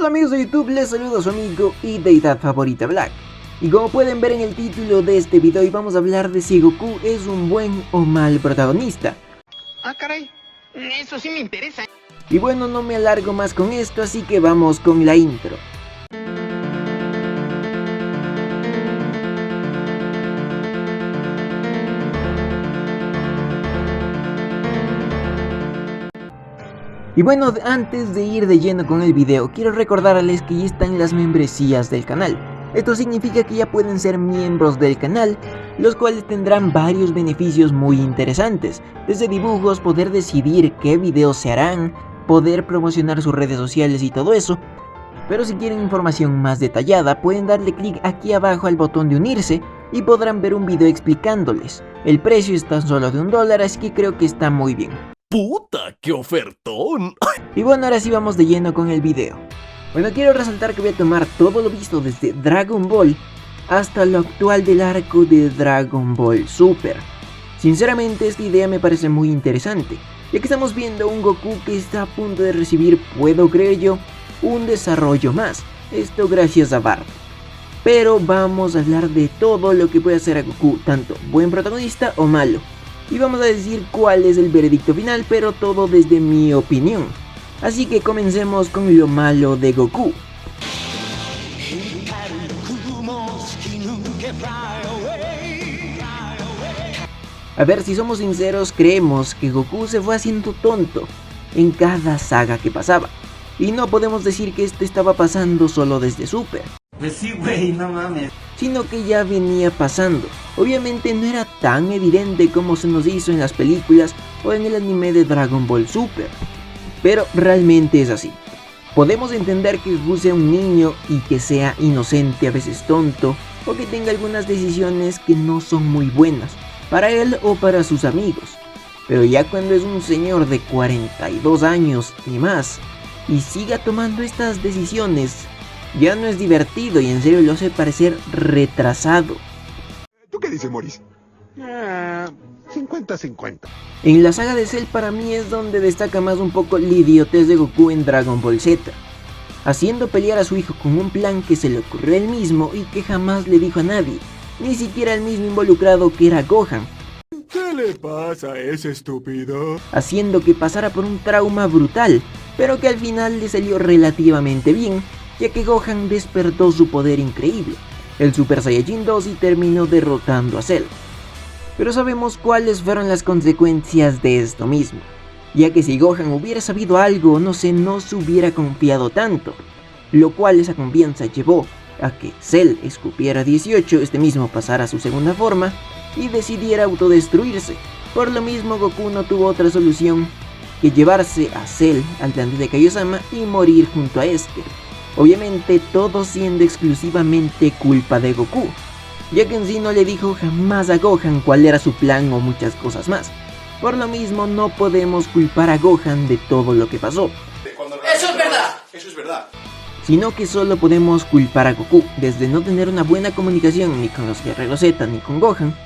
Hola amigos de YouTube, les saluda su amigo y deidad favorita Black. Y como pueden ver en el título de este video, hoy vamos a hablar de si Goku es un buen o mal protagonista. Ah, caray, eso sí me interesa. Y bueno, no me alargo más con esto, así que vamos con la intro. Y bueno, antes de ir de lleno con el video, quiero recordarles que ya están las membresías del canal. Esto significa que ya pueden ser miembros del canal, los cuales tendrán varios beneficios muy interesantes, desde dibujos, poder decidir qué videos se harán, poder promocionar sus redes sociales y todo eso. Pero si quieren información más detallada, pueden darle clic aquí abajo al botón de unirse y podrán ver un video explicándoles. El precio está solo de $1, así que creo que está muy bien. ¡Puta, qué ofertón! Y bueno, ahora sí vamos de lleno con el video. Bueno, quiero resaltar que voy a tomar todo lo visto desde Dragon Ball hasta lo actual del arco de Dragon Ball Super. Sinceramente, esta idea me parece muy interesante, ya que estamos viendo un Goku que está a punto de recibir, puedo creer yo, un desarrollo más. Esto gracias a Bardock. Pero vamos a hablar de todo lo que puede hacer a Goku, tanto buen protagonista o malo. Y vamos a decir cuál es el veredicto final, pero todo desde mi opinión. Así que comencemos con lo malo de Goku. A ver, si somos sinceros, creemos que Goku se fue haciendo tonto en cada saga que pasaba. Y no podemos decir que esto estaba pasando solo desde Super. Pues sí, güey, no mames. Sino que ya venía pasando. Obviamente no era tan evidente como se nos hizo en las películas o en el anime de Dragon Ball Super. Pero realmente es así. Podemos entender que Goku sea un niño y que sea inocente, a veces tonto, o que tenga algunas decisiones que no son muy buenas para él o para sus amigos. Pero ya cuando es un señor de 42 años y más, y siga tomando estas decisiones, ya no es divertido y en serio lo hace parecer retrasado. ¿Tú qué dices, Maurice? 50-50. En la saga de Cell para mí es donde destaca más un poco la idiotez de Goku en Dragon Ball Z, haciendo pelear a su hijo con un plan que se le ocurrió a él mismo y que jamás le dijo a nadie, ni siquiera al mismo involucrado que era Gohan. ¿Qué le pasa a ese estúpido? Haciendo que pasara por un trauma brutal, pero que al final le salió relativamente bien, ya que Gohan despertó su poder increíble, el Super Saiyajin 2, y terminó derrotando a Cell. Pero sabemos cuáles fueron las consecuencias de esto mismo, ya que si Gohan hubiera sabido algo, no se hubiera confiado tanto, lo cual esa confianza llevó a que Cell escupiera 18, este mismo pasara a su segunda forma y decidiera autodestruirse. Por lo mismo, Goku no tuvo otra solución que llevarse a Cell al planeta de Kaiosama y morir junto a este. Obviamente todo siendo exclusivamente culpa de Goku, ya que en sí no le dijo jamás a Gohan cuál era su plan o muchas cosas más. Por lo mismo no podemos culpar a Gohan de todo lo que pasó. Eso es verdad. Eso es verdad. Sino que solo podemos culpar a Goku, desde no tener una buena comunicación ni con los Guerreros Z ni con Gohan,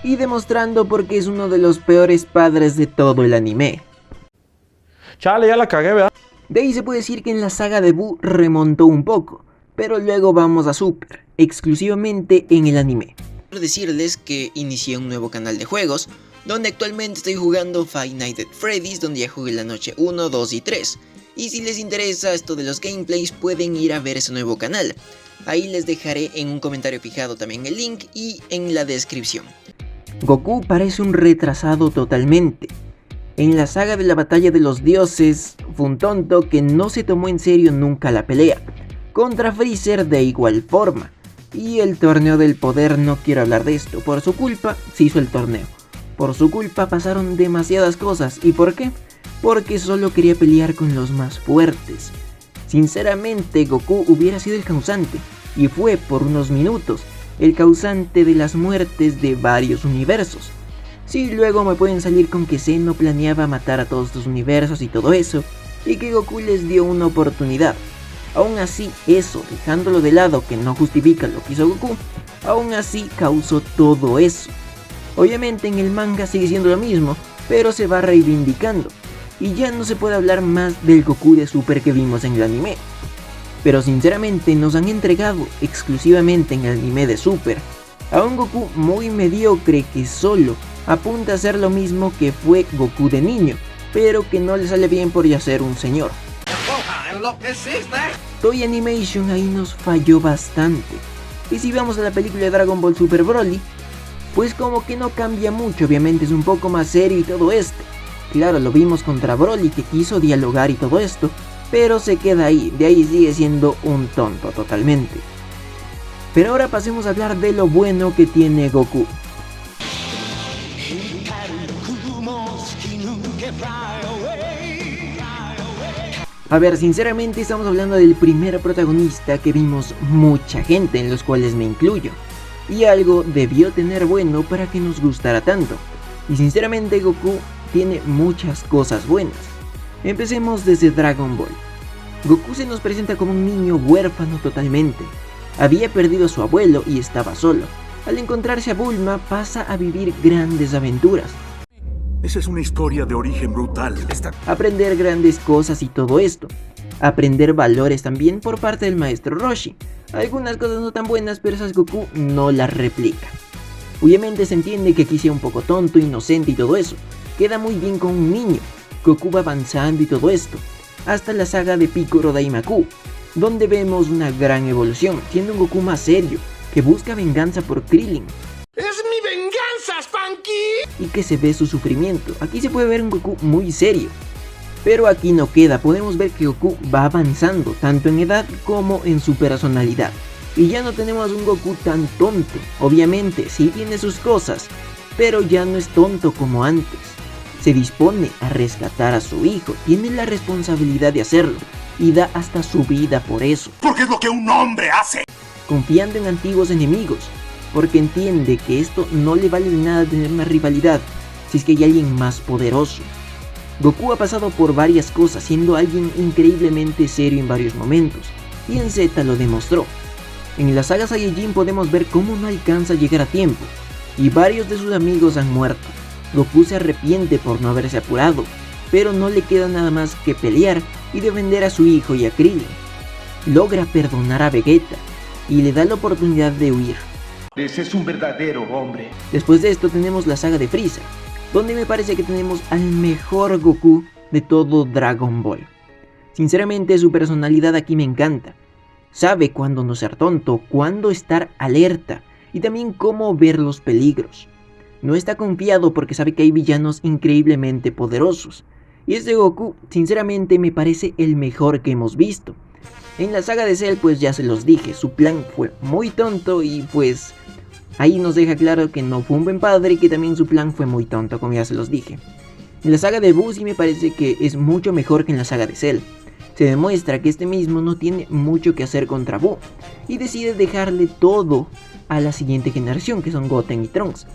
y demostrando por qué es uno de los peores padres de todo el anime. Chale, ya la cagué, ¿verdad? De ahí se puede decir que en la saga de Buu remontó un poco, pero luego vamos a Super, exclusivamente en el anime. Quiero decirles que inicié un nuevo canal de juegos, donde actualmente estoy jugando Five Nights at Freddy's, donde ya jugué la noche 1, 2 y 3. Y si les interesa esto de los gameplays, pueden ir a ver ese nuevo canal. Ahí les dejaré en un comentario fijado también el link y en la descripción. Goku parece un retrasado totalmente. En la saga de la batalla de los dioses, fue un tonto que no se tomó en serio nunca la pelea. Contra Freezer de igual forma. Y el torneo del poder, no quiero hablar de esto. Por su culpa se hizo el torneo. Por su culpa pasaron demasiadas cosas. ¿Y por qué? Porque solo quería pelear con los más fuertes. Sinceramente, Goku hubiera sido el causante, y fue por unos minutos, el causante de las muertes de varios universos. Sí, luego me pueden salir con que Zeno planeaba matar a todos estos universos y todo eso, y que Goku les dio una oportunidad. Aún así, eso, dejándolo de lado, que no justifica lo que hizo Goku, aún así causó todo eso. Obviamente en el manga sigue siendo lo mismo, pero se va reivindicando, y ya no se puede hablar más del Goku de Super que vimos en el anime. Pero sinceramente nos han entregado exclusivamente en el anime de Super a un Goku muy mediocre que solo apunta a hacer lo mismo que fue Goku de niño, pero que no le sale bien por ya ser un señor. Toei Animation ahí nos falló bastante. Y si vamos a la película de Dragon Ball Super Broly, pues como que no cambia mucho, obviamente es un poco más serio y todo esto. Claro, lo vimos contra Broly que quiso dialogar y todo esto, pero se queda ahí, de ahí sigue siendo un tonto totalmente. Pero ahora pasemos a hablar de lo bueno que tiene Goku. A ver, sinceramente estamos hablando del primer protagonista que vimos mucha gente, en los cuales me incluyo. Y algo debió tener bueno para que nos gustara tanto. Y sinceramente Goku tiene muchas cosas buenas. Empecemos desde Dragon Ball. Goku se nos presenta como un niño huérfano totalmente. Había perdido a su abuelo y estaba solo. Al encontrarse a Bulma pasa a vivir grandes aventuras. Esa es una historia de origen brutal. Aprender grandes cosas y todo esto. Aprender valores también por parte del maestro Roshi. Algunas cosas no tan buenas, pero esas Goku no las replica. Obviamente se entiende que aquí sea un poco tonto, inocente y todo eso. Queda muy bien con un niño. Goku va avanzando y todo esto. Hasta la saga de Piccolo Daimaku, donde vemos una gran evolución, siendo un Goku más serio, que busca venganza por Krillin. ¡Es mi venganza, Spanky! Y que se ve su sufrimiento. Aquí se puede ver un Goku muy serio. Pero aquí no queda, podemos ver que Goku va avanzando, tanto en edad como en su personalidad. Y ya no tenemos un Goku tan tonto. Obviamente, sí tiene sus cosas, pero ya no es tonto como antes. Se dispone a rescatar a su hijo, tiene la responsabilidad de hacerlo, y da hasta su vida por eso. Porque es lo que un hombre hace. Confiando en antiguos enemigos, porque entiende que esto no le vale de nada tener una rivalidad, si es que hay alguien más poderoso. Goku ha pasado por varias cosas, siendo alguien increíblemente serio en varios momentos, y en Z lo demostró. En la saga Saiyajin podemos ver cómo no alcanza a llegar a tiempo, y varios de sus amigos han muerto. Goku se arrepiente por no haberse apurado, pero no le queda nada más que pelear y defender a su hijo y a Krillin. Logra perdonar a Vegeta, y le da la oportunidad de huir. Ese es un verdadero hombre. Después de esto tenemos la saga de Frieza, donde me parece que tenemos al mejor Goku de todo Dragon Ball. Sinceramente su personalidad aquí me encanta. Sabe cuándo no ser tonto, cuándo estar alerta y también cómo ver los peligros. No está confiado porque sabe que hay villanos increíblemente poderosos. Y este Goku sinceramente me parece el mejor que hemos visto. En la saga de Cell pues ya se los dije, su plan fue muy tonto y pues ahí nos deja claro que no fue un buen padre y que también su plan fue muy tonto, como ya se los dije. En la saga de Buu sí me parece que es mucho mejor que en la saga de Cell. Se demuestra que este mismo no tiene mucho que hacer contra Buu y decide dejarle todo a la siguiente generación, que son Goten y Trunks.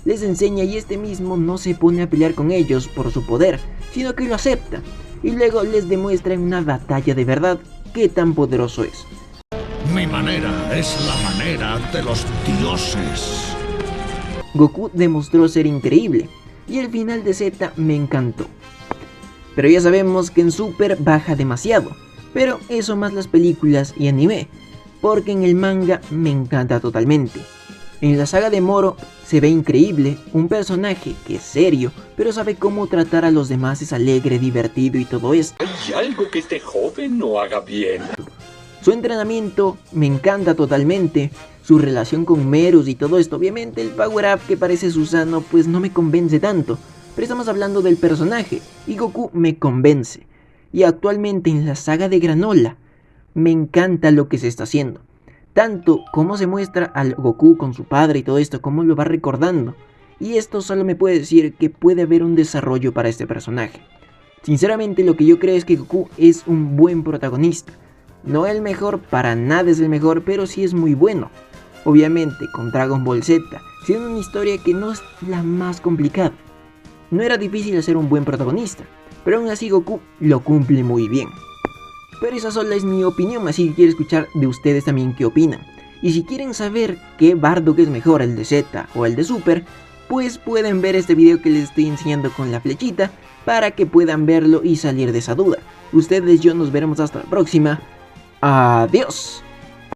Les enseña y este mismo no se pone a pelear con ellos por su poder, sino que lo acepta y luego les demuestra en una batalla de verdad qué tan poderoso es. Mi manera es la manera de los dioses. Goku demostró ser increíble y el final de Z me encantó. Pero ya sabemos que en Super baja demasiado, pero eso más las películas y anime, porque en el manga me encanta totalmente. En la saga de Moro se ve increíble, un personaje que es serio, pero sabe cómo tratar a los demás, es alegre, divertido y todo esto. Hay algo que este joven no haga bien. Su entrenamiento me encanta totalmente, su relación con Merus y todo esto. Obviamente el power up que parece Susano pues no me convence tanto, pero estamos hablando del personaje y Goku me convence. Y actualmente en la saga de Granola me encanta lo que se está haciendo. Tanto como se muestra al Goku con su padre y todo esto, como lo va recordando. Y esto solo me puede decir que puede haber un desarrollo para este personaje. Sinceramente lo que yo creo es que Goku es un buen protagonista. No el mejor, para nada es el mejor, pero sí es muy bueno. Obviamente con Dragon Ball Z, siendo una historia que no es la más complicada. No era difícil hacer un buen protagonista, pero aún así Goku lo cumple muy bien. Pero esa sola es mi opinión, así que quiero escuchar de ustedes también qué opinan. Y si quieren saber qué Bardock es mejor, el de Z o el de Super, pues pueden ver este video que les estoy enseñando con la flechita para que puedan verlo y salir de esa duda. Ustedes y yo nos veremos hasta la próxima. Adiós.